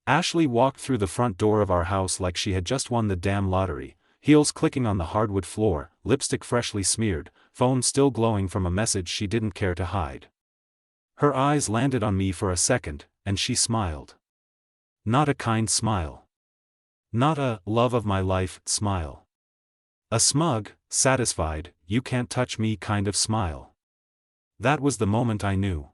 Ashley walked through the front door of our house like she had just won the damn lottery, heels clicking on the hardwood floor, lipstick freshly smeared, phone still glowing from a message she didn't care to hide. Her eyes landed on me for a second, and she smiled. Not a kind smile. Not a love of my life smile. A smug, satisfied, you can't touch me kind of smile. That was the moment I knew.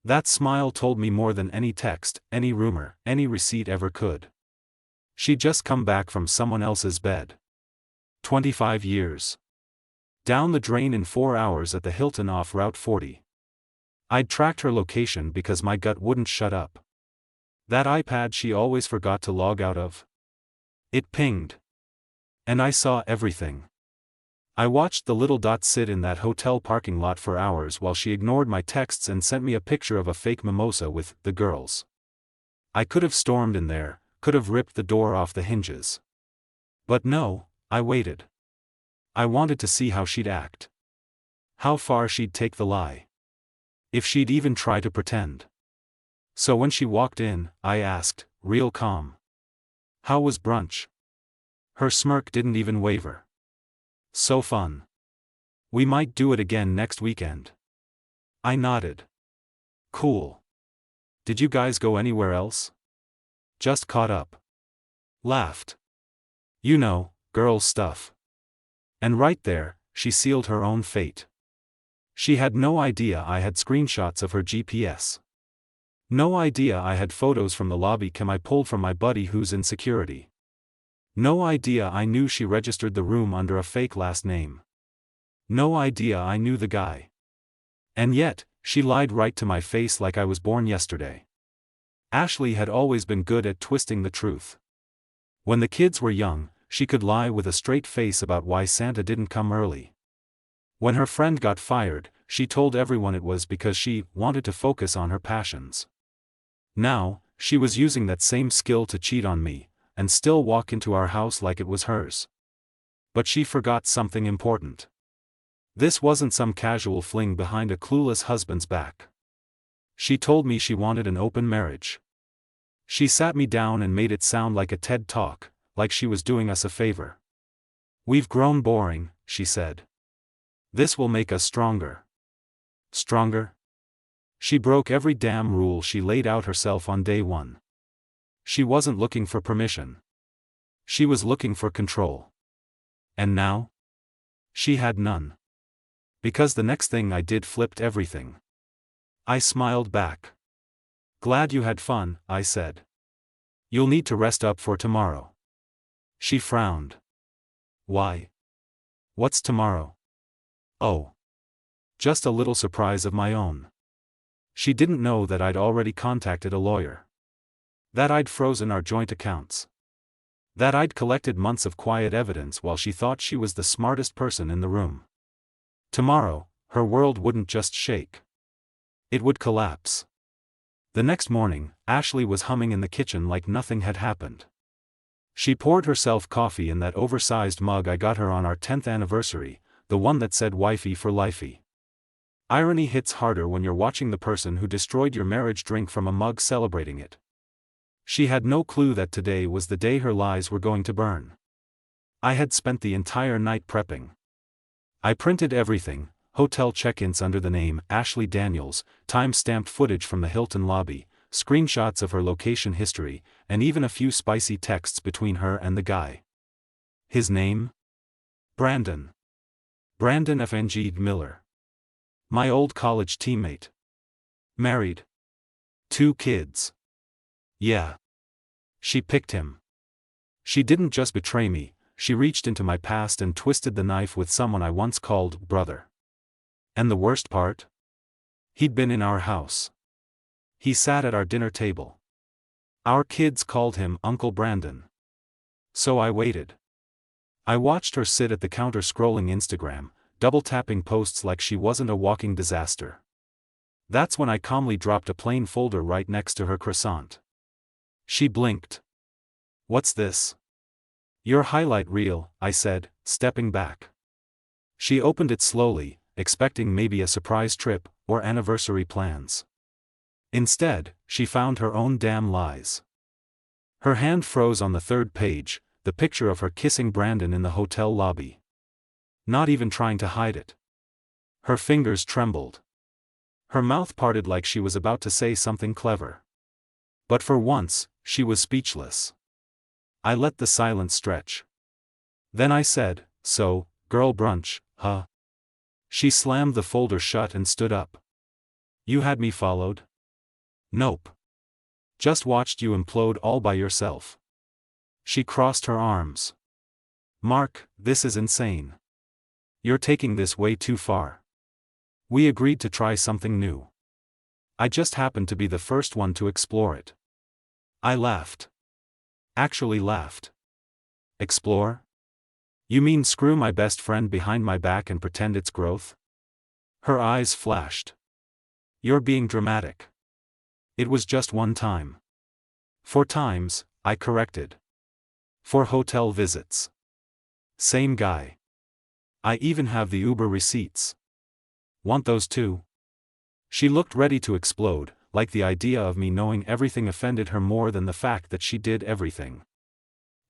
That smile told me more than any text, any rumor, any receipt ever could. She'd just come back from someone else's bed. 25 years. Down the drain in 4 hours at the Hilton off Route 40. I'd tracked her location because my gut wouldn't shut up. That iPad she always forgot to log out of. It pinged. And I saw everything. I watched the little dot sit in that hotel parking lot for hours while she ignored my texts and sent me a picture of a fake mimosa with the girls. I could have stormed in there, could have ripped the door off the hinges. But no, I waited. I wanted to see how she'd act. How far she'd take the lie. If she'd even try to pretend. So when she walked in, I asked, real calm. How was brunch? Her smirk didn't even waver. So fun. We might do it again next weekend. I nodded. Cool. Did you guys go anywhere else? Just caught up. Laughed. You know, girl stuff. And right there, she sealed her own fate. She had no idea I had screenshots of her GPS. No idea I had photos from the lobby cam I pulled from my buddy who's in security. No idea I knew she registered the room under a fake last name. No idea I knew the guy. And yet, she lied right to my face like I was born yesterday. Ashley had always been good at twisting the truth. When the kids were young, she could lie with a straight face about why Santa didn't come early. When her friend got fired, she told everyone it was because she wanted to focus on her passions. Now, she was using that same skill to cheat on me, and still walk into our house like it was hers. But she forgot something important. This wasn't some casual fling behind a clueless husband's back. She told me she wanted an open marriage. She sat me down and made it sound like a TED Talk, like she was doing us a favor. We've grown boring, she said. This will make us stronger. Stronger? She broke every damn rule she laid out herself on day one. She wasn't looking for permission. She was looking for control. And now? She had none. Because the next thing I did flipped everything. I smiled back. Glad you had fun, I said. You'll need to rest up for tomorrow. She frowned. Why? What's tomorrow? Oh. Just a little surprise of my own. She didn't know that I'd already contacted a lawyer. That I'd frozen our joint accounts. That I'd collected months of quiet evidence while she thought she was the smartest person in the room. Tomorrow, her world wouldn't just shake. It would collapse. The next morning, Ashley was humming in the kitchen like nothing had happened. She poured herself coffee in that oversized mug I got her on our 10th anniversary, the one that said wifey for lifey. Irony hits harder when you're watching the person who destroyed your marriage drink from a mug celebrating it. She had no clue that today was the day her lies were going to burn. I had spent the entire night prepping. I printed everything, hotel check-ins under the name Ashley Daniels, time-stamped footage from the Hilton lobby, screenshots of her location history, and even a few spicy texts between her and the guy. His name? Brandon. Brandon FNG Miller. My old college teammate. Married. 2 kids. Yeah. She picked him. She didn't just betray me, she reached into my past and twisted the knife with someone I once called brother. And the worst part? He'd been in our house. He sat at our dinner table. Our kids called him Uncle Brandon. So I waited. I watched her sit at the counter scrolling Instagram, double-tapping posts like she wasn't a walking disaster. That's when I calmly dropped a plain folder right next to her croissant. She blinked. What's this? Your highlight reel, I said, stepping back. She opened it slowly, expecting maybe a surprise trip, or anniversary plans. Instead, she found her own damn lies. Her hand froze on the third page, the picture of her kissing Brandon in the hotel lobby. Not even trying to hide it. Her fingers trembled. Her mouth parted like she was about to say something clever. But for once, she was speechless. I let the silence stretch. Then I said, "So, girl brunch, huh?" She slammed the folder shut and stood up. "You had me followed?" "Nope. Just watched you implode all by yourself." She crossed her arms. "Mark, this is insane. You're taking this way too far. We agreed to try something new. I just happened to be the first one to explore it." I laughed. Actually laughed. Explore? You mean screw my best friend behind my back and pretend it's growth? Her eyes flashed. "You're being dramatic. It was just one time." "4 times," I corrected. "4 hotel visits. Same guy. I even have the Uber receipts. Want those too?" She looked ready to explode, like the idea of me knowing everything offended her more than the fact that she did everything.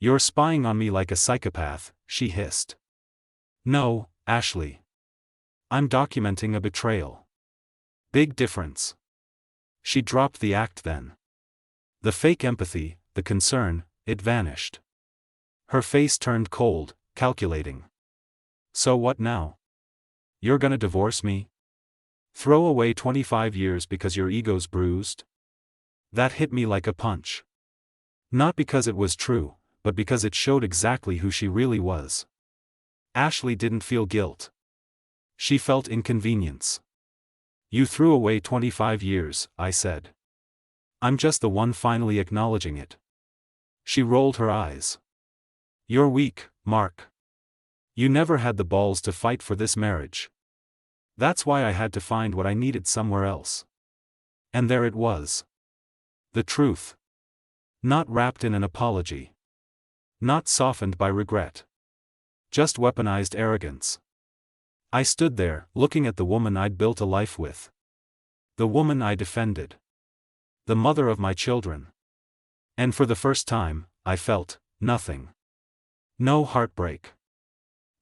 "You're spying on me like a psychopath," she hissed. "No, Ashley. I'm documenting a betrayal. Big difference." She dropped the act then. The fake empathy, the concern, it vanished. Her face turned cold, calculating. "So what now? You're gonna divorce me? Throw away 25 years because your ego's bruised?" That hit me like a punch. Not because it was true, but because it showed exactly who she really was. Ashley didn't feel guilt. She felt inconvenience. "You threw away 25 years, I said. I'm just the one finally acknowledging it." She rolled her eyes. "You're weak, Mark. You never had the balls to fight for this marriage. That's why I had to find what I needed somewhere else." And there it was. The truth. Not wrapped in an apology. Not softened by regret. Just weaponized arrogance. I stood there, looking at the woman I'd built a life with. The woman I defended. The mother of my children. And for the first time, I felt nothing. No heartbreak.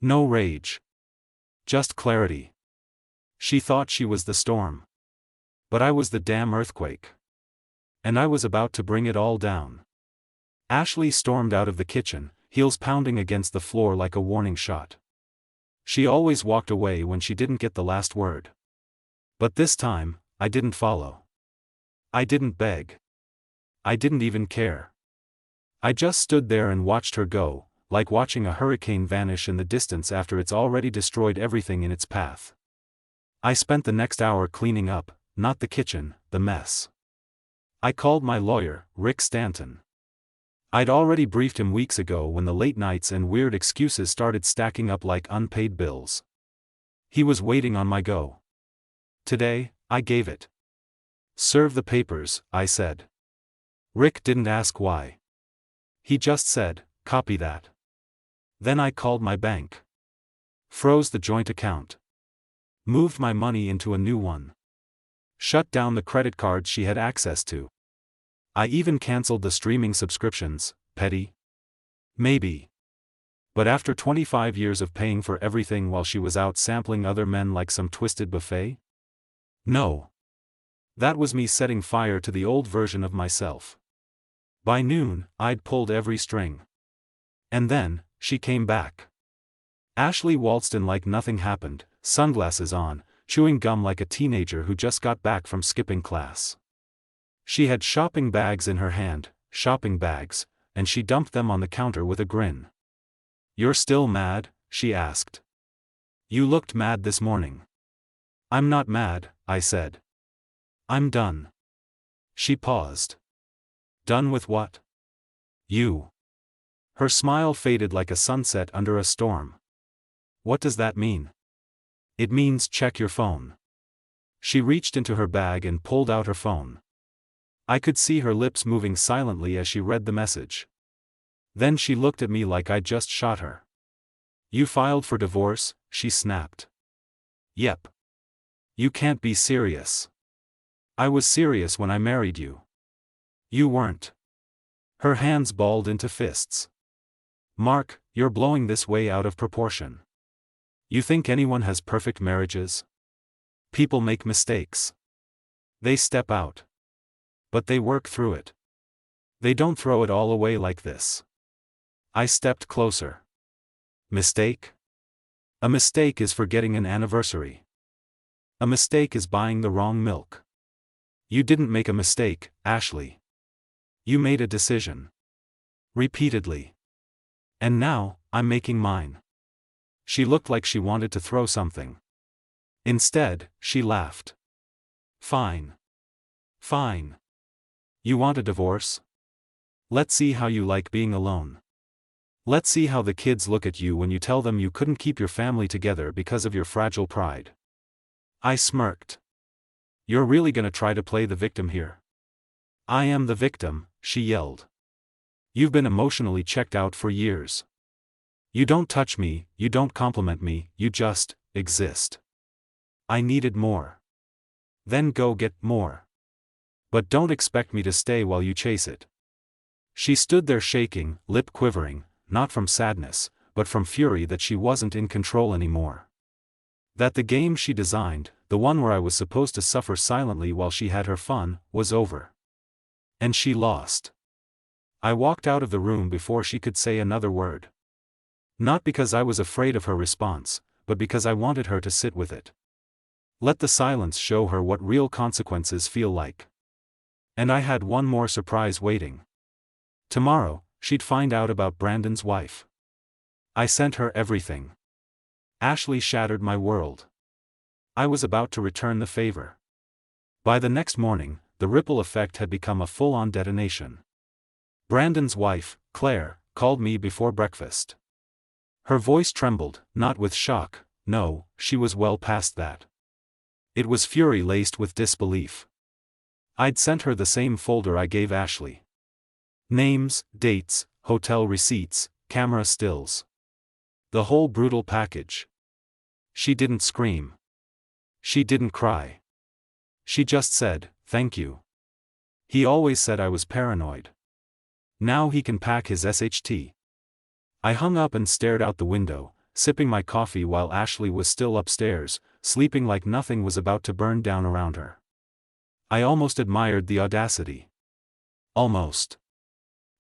No rage. Just clarity. She thought she was the storm. But I was the damn earthquake. And I was about to bring it all down. Ashley stormed out of the kitchen, heels pounding against the floor like a warning shot. She always walked away when she didn't get the last word. But this time, I didn't follow. I didn't beg. I didn't even care. I just stood there and watched her go, like watching a hurricane vanish in the distance after it's already destroyed everything in its path. I spent the next hour cleaning up, not the kitchen, the mess. I called my lawyer, Rick Stanton. I'd already briefed him weeks ago when the late nights and weird excuses started stacking up like unpaid bills. He was waiting on my go. Today, I gave it. "Serve the papers," I said. Rick didn't ask why. He just said, "Copy that." Then I called my bank. Froze the joint account. Moved my money into a new one. Shut down the credit cards she had access to. I even canceled the streaming subscriptions. Petty? Maybe. But after 25 years of paying for everything while she was out sampling other men like some twisted buffet? No. That was me setting fire to the old version of myself. By noon, I'd pulled every string. And then, she came back. Ashley waltzed in like nothing happened, sunglasses on, chewing gum like a teenager who just got back from skipping class. She had shopping bags in her hand, shopping bags, and she dumped them on the counter with a grin. "You're still mad?" she asked. "You looked mad this morning." "I'm not mad," I said. "I'm done." She paused. "Done with what?" "You." Her smile faded like a sunset under a storm. "What does that mean?" "It means check your phone." She reached into her bag and pulled out her phone. I could see her lips moving silently as she read the message. Then she looked at me like I'd just shot her. "You filed for divorce?" she snapped. "Yep." "You can't be serious." "I was serious when I married you." "You weren't." Her hands balled into fists. Mark, you're blowing this way out of proportion. You think anyone has perfect marriages? People make mistakes. They step out. But they work through it. They don't throw it all away like this. I stepped closer. Mistake? A mistake is forgetting an anniversary. A mistake is buying the wrong milk. You didn't make a mistake, Ashley. You made a decision. Repeatedly. And now, I'm making mine. She looked like she wanted to throw something. Instead, she laughed. Fine. Fine. You want a divorce? Let's see how you like being alone. Let's see how the kids look at you when you tell them you couldn't keep your family together because of your fragile pride. I smirked. You're really gonna try to play the victim here? I am the victim, she yelled. You've been emotionally checked out for years. You don't touch me, you don't compliment me, you just exist. I needed more. Then go get more. But don't expect me to stay while you chase it. She stood there shaking, lip quivering, not from sadness, but from fury that she wasn't in control anymore. That the game she designed, the one where I was supposed to suffer silently while she had her fun, was over. And she lost. I walked out of the room before she could say another word. Not because I was afraid of her response, but because I wanted her to sit with it. Let the silence show her what real consequences feel like. And I had one more surprise waiting. Tomorrow, she'd find out about Brandon's wife. I sent her everything. Ashley shattered my world. I was about to return the favor. By the next morning, the ripple effect had become a full-on detonation. Brandon's wife, Claire, called me before breakfast. Her voice trembled, not with shock, no, she was well past that. It was fury laced with disbelief. I'd sent her the same folder I gave Ashley. Names, dates, hotel receipts, camera stills. The whole brutal package. She didn't scream. She didn't cry. She just said, "Thank you." He always said I was paranoid. Now he can pack his SHT. I hung up and stared out the window, sipping my coffee while Ashley was still upstairs, sleeping like nothing was about to burn down around her. I almost admired the audacity. Almost.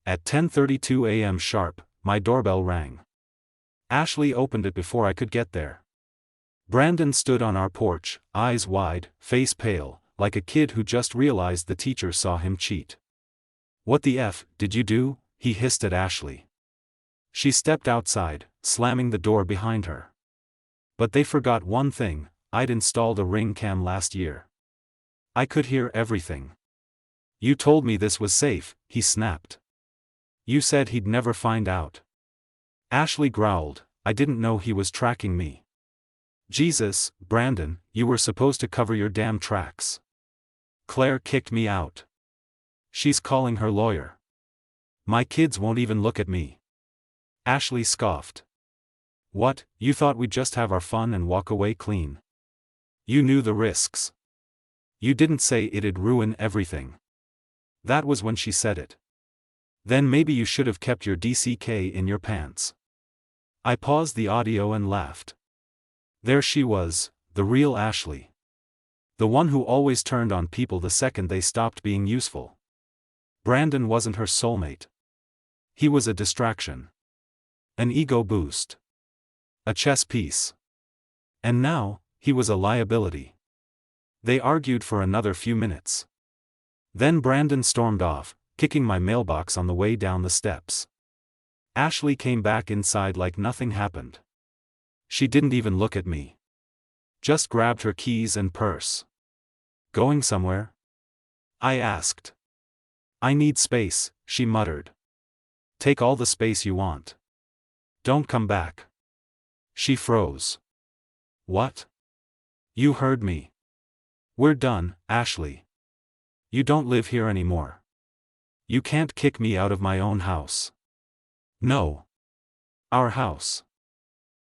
At 10:32 a.m. sharp, my doorbell rang. Ashley opened it before I could get there. Brandon stood on our porch, eyes wide, face pale, like a kid who just realized the teacher saw him cheat. "What the F did you do?" he hissed at Ashley. She stepped outside, slamming the door behind her. But they forgot one thing: I'd installed a ring cam last year. I could hear everything. "You told me this was safe," he snapped. "You said he'd never find out." Ashley growled, "I didn't know he was tracking me." "Jesus, Brandon, you were supposed to cover your damn tracks." Claire kicked me out. "She's calling her lawyer. My kids won't even look at me." Ashley scoffed. "What, you thought we'd just have our fun and walk away clean? You knew the risks. You didn't say it'd ruin everything." That was when she said it. "Then maybe you should have kept your DCK in your pants." I paused the audio and laughed. There she was, the real Ashley. The one who always turned on people the second they stopped being useful. Brandon wasn't her soulmate. He was a distraction. An ego boost. A chess piece. And now, he was a liability. They argued for another few minutes. Then Brandon stormed off, kicking my mailbox on the way down the steps. Ashley came back inside like nothing happened. She didn't even look at me. Just grabbed her keys and purse. "Going somewhere?" I asked. "I need space," she muttered. "Take all the space you want. Don't come back." She froze. "What?" "You heard me. We're done, Ashley. You don't live here anymore. You can't kick me out of my own house." "No. Our house.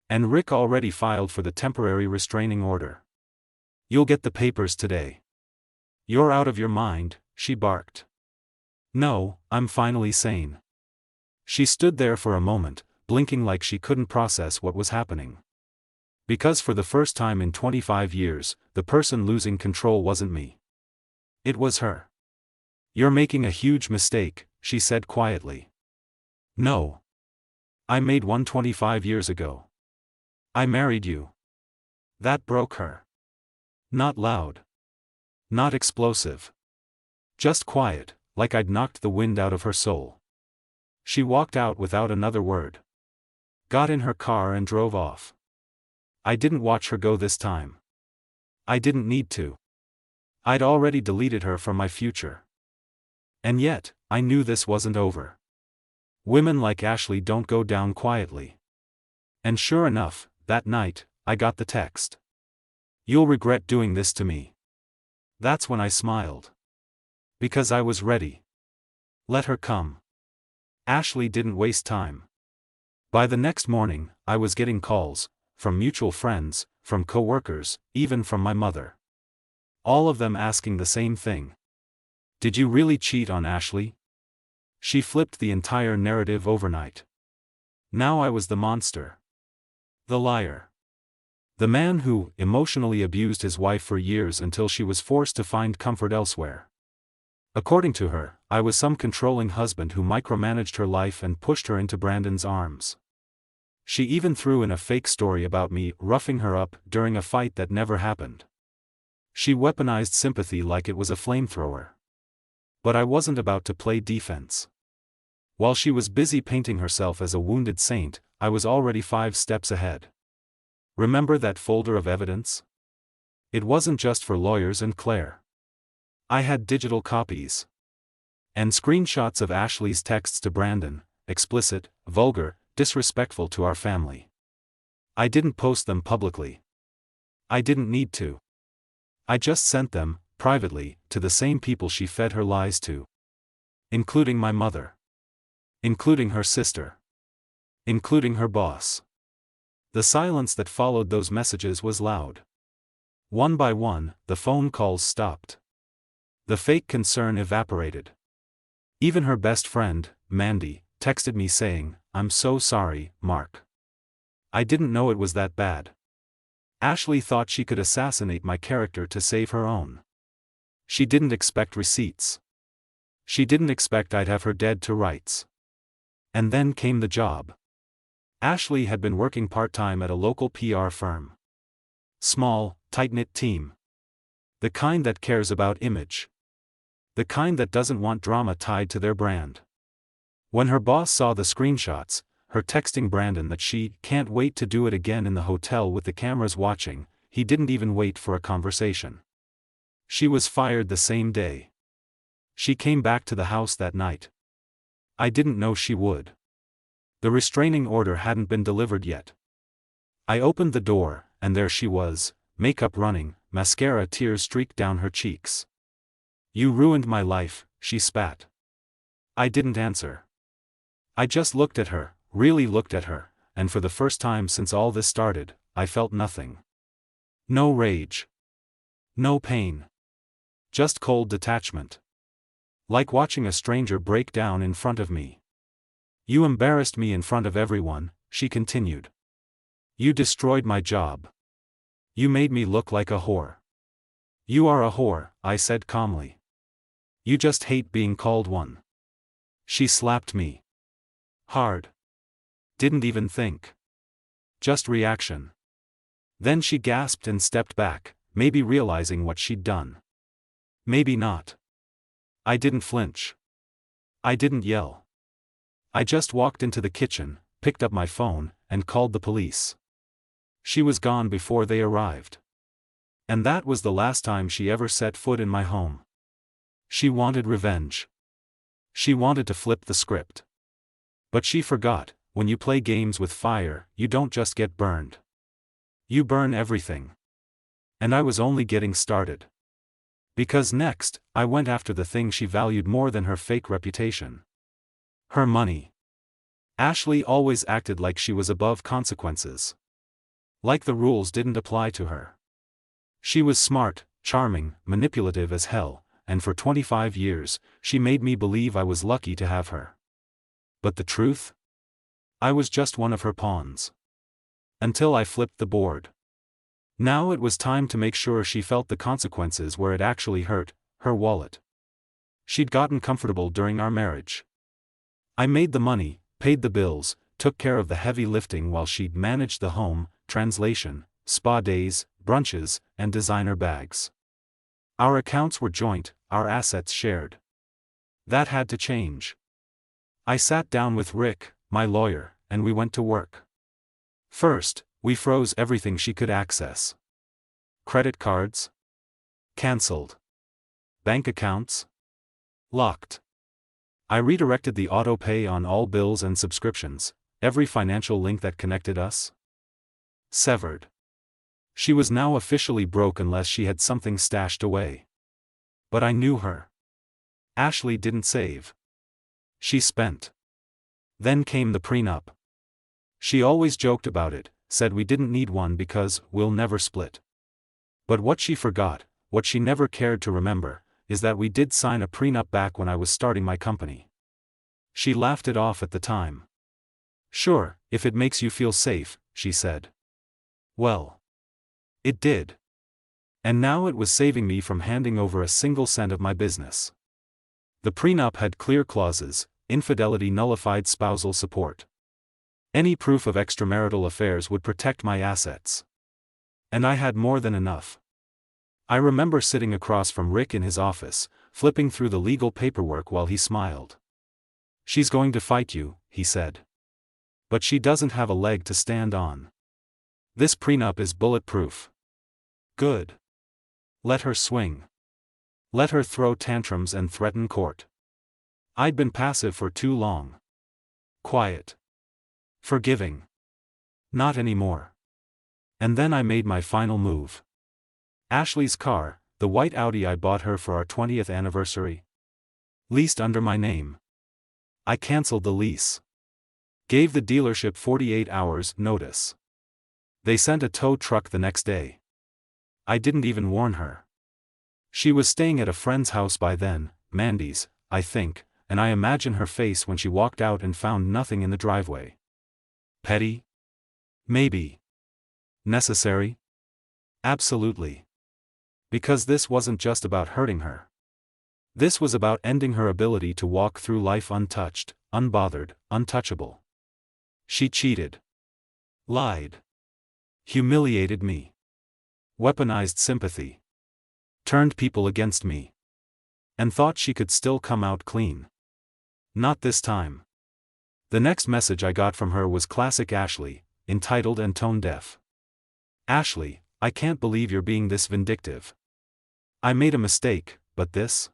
And Rick already filed for the temporary restraining order. You'll get the papers today." "You're out of your mind," she barked. No, I'm finally sane. She stood there for a moment, blinking like she couldn't process what was happening. Because for the first time in 25 years, the person losing control wasn't me. It was her. You're making a huge mistake, she said quietly. No. I made one 25 years ago. I married you. That broke her. Not loud. Not explosive. Just quiet, like I'd knocked the wind out of her soul. She walked out without another word. Got in her car and drove off. I didn't watch her go this time. I didn't need to. I'd already deleted her from my future. And yet, I knew this wasn't over. Women like Ashley don't go down quietly. And sure enough, that night, I got the text. You'll regret doing this to me. That's when I smiled. Because I was ready. Let her come. Ashley didn't waste time. By the next morning, I was getting calls, from mutual friends, from co-workers, even from my mother. All of them asking the same thing. Did you really cheat on Ashley? She flipped the entire narrative overnight. Now I was the monster. The liar. The man who emotionally abused his wife for years until she was forced to find comfort elsewhere. According to her, I was some controlling husband who micromanaged her life and pushed her into Brandon's arms. She even threw in a fake story about me roughing her up during a fight that never happened. She weaponized sympathy like it was a flamethrower. But I wasn't about to play defense. While she was busy painting herself as a wounded saint, I was already 5 steps ahead. Remember that folder of evidence? It wasn't just for lawyers and Claire. I had digital copies. And screenshots of Ashley's texts to Brandon, explicit, vulgar, disrespectful to our family. I didn't post them publicly. I didn't need to. I just sent them, privately, to the same people she fed her lies to. Including my mother. Including her sister. Including her boss. The silence that followed those messages was loud. One by one, the phone calls stopped. The fake concern evaporated. Even her best friend, Mandy, texted me saying, "I'm so sorry, Mark. I didn't know it was that bad." Ashley thought she could assassinate my character to save her own. She didn't expect receipts. She didn't expect I'd have her dead to rights. And then came the job. Ashley had been working part-time at a local PR firm. Small, tight-knit team. The kind that cares about image. The kind that doesn't want drama tied to their brand. When her boss saw the screenshots, her texting Brandon that she can't wait to do it again in the hotel with the cameras watching, he didn't even wait for a conversation. She was fired the same day. She came back to the house that night. I didn't know she would. The restraining order hadn't been delivered yet. I opened the door, and there she was, makeup running, mascara tears streaked down her cheeks. "You ruined my life," she spat. I didn't answer. I just looked at her, really looked at her, and for the first time since all this started, I felt nothing. No rage. No pain. Just cold detachment. Like watching a stranger break down in front of me. "You embarrassed me in front of everyone," she continued. "You destroyed my job. You made me look like a whore." "You are a whore," I said calmly. "You just hate being called one." She slapped me. Hard. Didn't even think. Just reaction. Then she gasped and stepped back, maybe realizing what she'd done. Maybe not. I didn't flinch. I didn't yell. I just walked into the kitchen, picked up my phone, and called the police. She was gone before they arrived. And that was the last time she ever set foot in my home. She wanted revenge. She wanted to flip the script. But she forgot, when you play games with fire, you don't just get burned. You burn everything. And I was only getting started. Because next, I went after the thing she valued more than her fake reputation. Her money. Ashley always acted like she was above consequences. Like the rules didn't apply to her. She was smart, charming, manipulative as hell, and for 25 years, she made me believe I was lucky to have her. But the truth? I was just one of her pawns. Until I flipped the board. Now it was time to make sure she felt the consequences where it actually hurt, her wallet. She'd gotten comfortable during our marriage. I made the money, paid the bills, took care of the heavy lifting while she'd managed the home, translation, spa days, brunches, and designer bags. Our accounts were joint, our assets shared. That had to change. I sat down with Rick, my lawyer, and we went to work. First, we froze everything she could access. Credit cards? Cancelled. Bank accounts? Locked. I redirected the auto-pay on all bills and subscriptions, every financial link that connected us. Severed. She was now officially broke unless she had something stashed away. But I knew her. Ashley didn't save. She spent. Then came the prenup. She always joked about it, said we didn't need one because we'll never split. But what she forgot, what she never cared to remember, is that we did sign a prenup back when I was starting my company. She laughed it off at the time. Sure, if it makes you feel safe, she said. Well. It did. And now it was saving me from handing over a single cent of my business. The prenup had clear clauses: infidelity nullified spousal support. Any proof of extramarital affairs would protect my assets. And I had more than enough. I remember sitting across from Rick in his office, flipping through the legal paperwork while he smiled. She's going to fight you, he said. But she doesn't have a leg to stand on. This prenup is bulletproof. Good. Let her swing. Let her throw tantrums and threaten court. I'd been passive for too long. Quiet. Forgiving. Not anymore. And then I made my final move. Ashley's car, the white Audi I bought her for our 20th anniversary. Leased under my name. I canceled the lease. Gave the dealership 48 hours notice. They sent a tow truck the next day. I didn't even warn her. She was staying at a friend's house by then, Mandy's, I think, and I imagine her face when she walked out and found nothing in the driveway. Petty? Maybe. Necessary? Absolutely. Because this wasn't just about hurting her. This was about ending her ability to walk through life untouched, unbothered, untouchable. She cheated. Lied. Humiliated me. Weaponized sympathy. Turned people against me. And thought she could still come out clean. Not this time. The next message I got from her was classic Ashley, entitled and tone deaf. Ashley, I can't believe you're being this vindictive. I made a mistake, but this?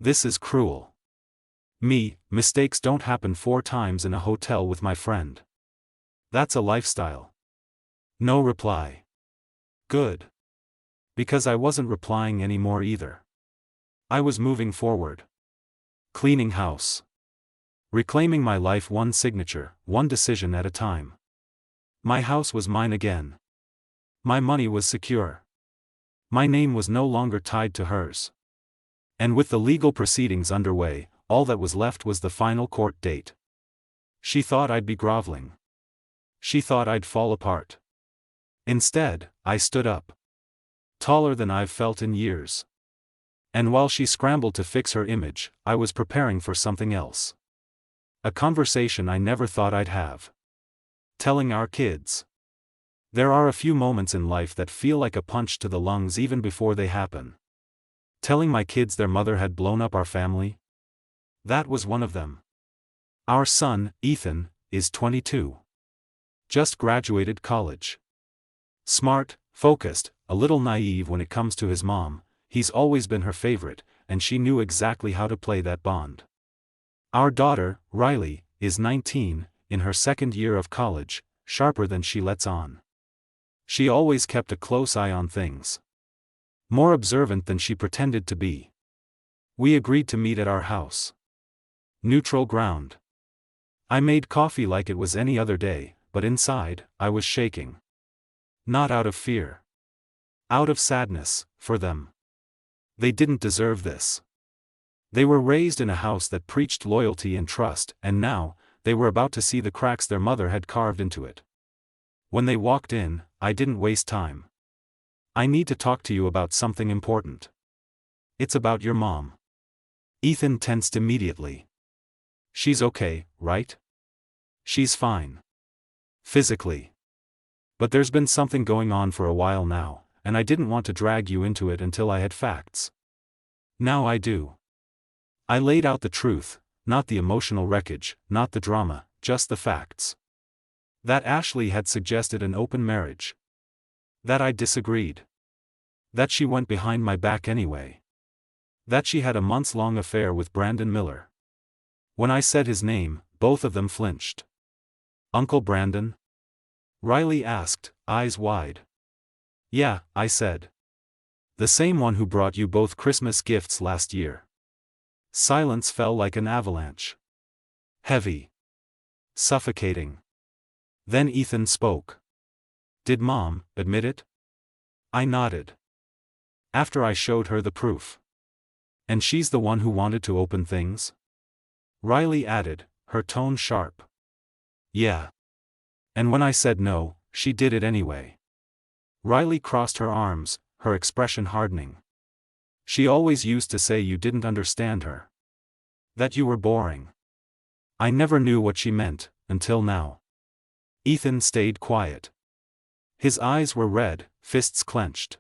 This is cruel. Mistakes don't happen 4 times in a hotel with my friend. That's a lifestyle. No reply. Good. Because I wasn't replying anymore either. I was moving forward. Cleaning house. Reclaiming my life one signature, one decision at a time. My house was mine again. My money was secure. My name was no longer tied to hers. And with the legal proceedings underway, all that was left was the final court date. She thought I'd be groveling. She thought I'd fall apart. Instead, I stood up. Taller than I've felt in years. And while she scrambled to fix her image, I was preparing for something else. A conversation I never thought I'd have. Telling our kids. There are a few moments in life that feel like a punch to the lungs even before they happen. Telling my kids their mother had blown up our family? That was one of them. Our son, Ethan, is 22. Just graduated college. Smart, focused, a little naive when it comes to his mom, he's always been her favorite, and she knew exactly how to play that bond. Our daughter, Riley, is 19, in her second year of college, sharper than she lets on. She always kept a close eye on things. More observant than she pretended to be. We agreed to meet at our house. Neutral ground. I made coffee like it was any other day, but inside, I was shaking. Not out of fear. Out of sadness, for them. They didn't deserve this. They were raised in a house that preached loyalty and trust, and now, they were about to see the cracks their mother had carved into it. When they walked in, I didn't waste time. "I need to talk to you about something important. It's about your mom." Ethan tensed immediately. "She's okay, right?" "She's fine. Physically. But there's been something going on for a while now, and I didn't want to drag you into it until I had facts. Now I do." I laid out the truth, not the emotional wreckage, not the drama, just the facts. That Ashley had suggested an open marriage. That I disagreed. That she went behind my back anyway. That she had a months-long affair with Brandon Miller. When I said his name, both of them flinched. "Uncle Brandon?" Riley asked, eyes wide. "Yeah," I said. "The same one who brought you both Christmas gifts last year." Silence fell like an avalanche. Heavy. Suffocating. Then Ethan spoke. "Did Mom admit it?" I nodded. "After I showed her the proof. And she's the one who wanted to open things?" Riley added, her tone sharp. "Yeah. And when I said no, she did it anyway." Riley crossed her arms, her expression hardening. "She always used to say you didn't understand her. That you were boring. I never knew what she meant, until now." Ethan stayed quiet. His eyes were red, fists clenched.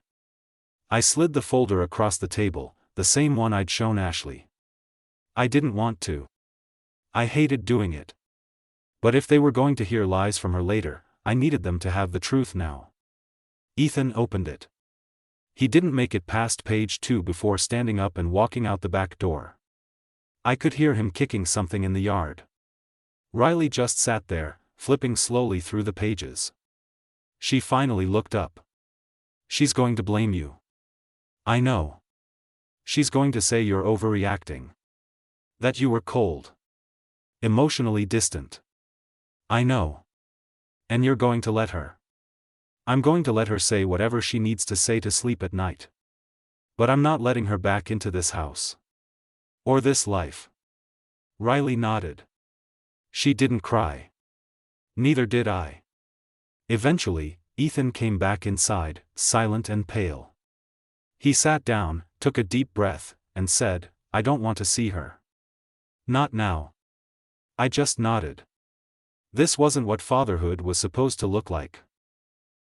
I slid the folder across the table, the same one I'd shown Ashley. I didn't want to. I hated doing it. But if they were going to hear lies from her later, I needed them to have the truth now. Ethan opened it. He didn't make it past page 2 before standing up and walking out the back door. I could hear him kicking something in the yard. Riley just sat there, flipping slowly through the pages. She finally looked up. "She's going to blame you." "I know. She's going to say you're overreacting. That you were cold. Emotionally distant." "I know. And you're going to let her." "I'm going to let her say whatever she needs to say to sleep at night. But I'm not letting her back into this house. Or this life." Riley nodded. She didn't cry. Neither did I. Eventually, Ethan came back inside, silent and pale. He sat down, took a deep breath, and said, "I don't want to see her." "Not now." I just nodded. This wasn't what fatherhood was supposed to look like.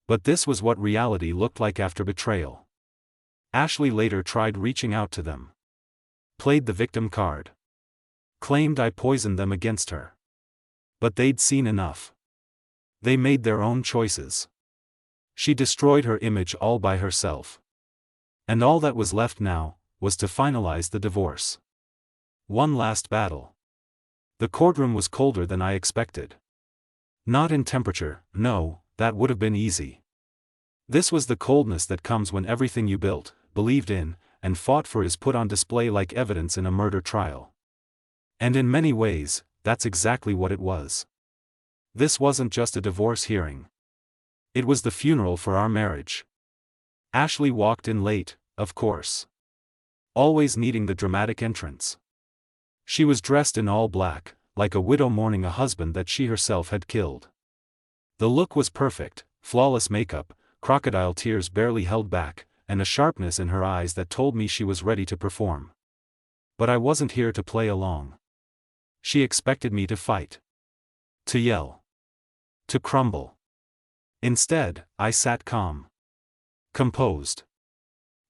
But this was what reality looked like after betrayal. Ashley later tried reaching out to them. Played the victim card. Claimed I poisoned them against her. But they'd seen enough. They made their own choices. She destroyed her image all by herself. And all that was left now, was to finalize the divorce. One last battle. The courtroom was colder than I expected. Not in temperature, no, that would have been easy. This was the coldness that comes when everything you built, believed in, and fought for is put on display like evidence in a murder trial. And in many ways, that's exactly what it was. This wasn't just a divorce hearing. It was the funeral for our marriage. Ashley walked in late, of course. Always needing the dramatic entrance. She was dressed in all black, like a widow mourning a husband that she herself had killed. The look was perfect, flawless makeup, crocodile tears barely held back, and a sharpness in her eyes that told me she was ready to perform. But I wasn't here to play along. She expected me to fight. To yell. To crumble. Instead, I sat calm. Composed.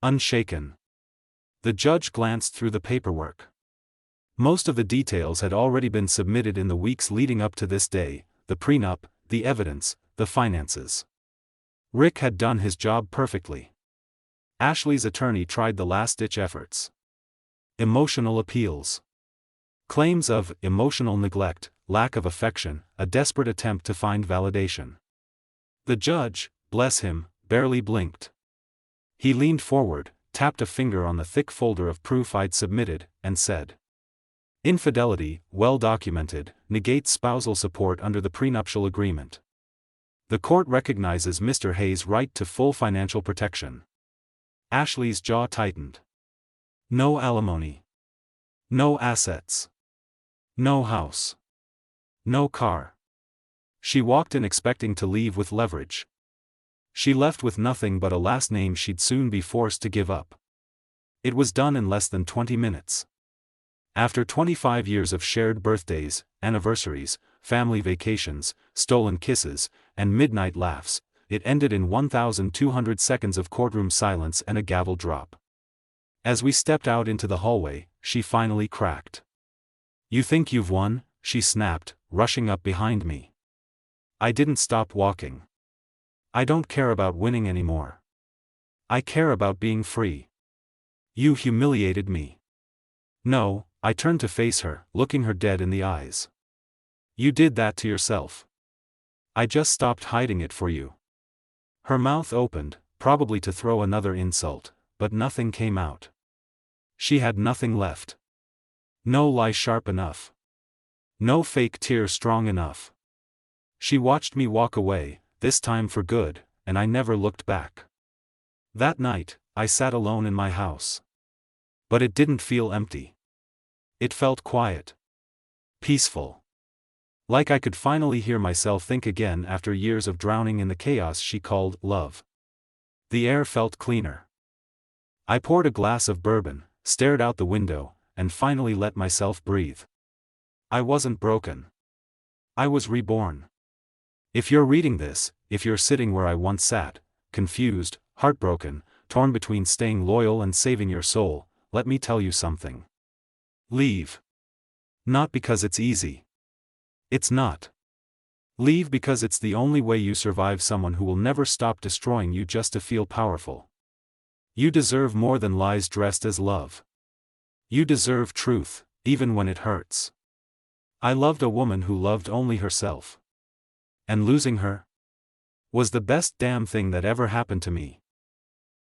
Unshaken. The judge glanced through the paperwork. Most of the details had already been submitted in the weeks leading up to this day, the prenup, the evidence, the finances. Rick had done his job perfectly. Ashley's attorney tried the last-ditch efforts. Emotional appeals. Claims of emotional neglect, lack of affection, a desperate attempt to find validation. The judge, bless him, barely blinked. He leaned forward, tapped a finger on the thick folder of proof I'd submitted, and said, "Infidelity, well documented, negates spousal support under the prenuptial agreement. The court recognizes Mr. Hayes' right to full financial protection." Ashley's jaw tightened. No alimony. No assets. No house. No car. She walked in expecting to leave with leverage. She left with nothing but a last name she'd soon be forced to give up. It was done in less than 20 minutes. After 25 years of shared birthdays, anniversaries, family vacations, stolen kisses, and midnight laughs, it ended in 1,200 seconds of courtroom silence and a gavel drop. As we stepped out into the hallway, she finally cracked. "You think you've won?" she snapped, rushing up behind me. I didn't stop walking. "I don't care about winning anymore. I care about being free. You humiliated me." "No," I turned to face her, looking her dead in the eyes. "You did that to yourself. I just stopped hiding it for you." Her mouth opened, probably to throw another insult, but nothing came out. She had nothing left. No lie sharp enough. No fake tear strong enough. She watched me walk away, this time for good, and I never looked back. That night, I sat alone in my house. But it didn't feel empty. It felt quiet. Peaceful. Like I could finally hear myself think again after years of drowning in the chaos she called love. The air felt cleaner. I poured a glass of bourbon, stared out the window, and finally let myself breathe. I wasn't broken. I was reborn. If you're reading this, if you're sitting where I once sat, confused, heartbroken, torn between staying loyal and saving your soul, let me tell you something. Leave. Not because it's easy. It's not. Leave because it's the only way you survive someone who will never stop destroying you just to feel powerful. You deserve more than lies dressed as love. You deserve truth, even when it hurts. I loved a woman who loved only herself. And losing her was the best damn thing that ever happened to me.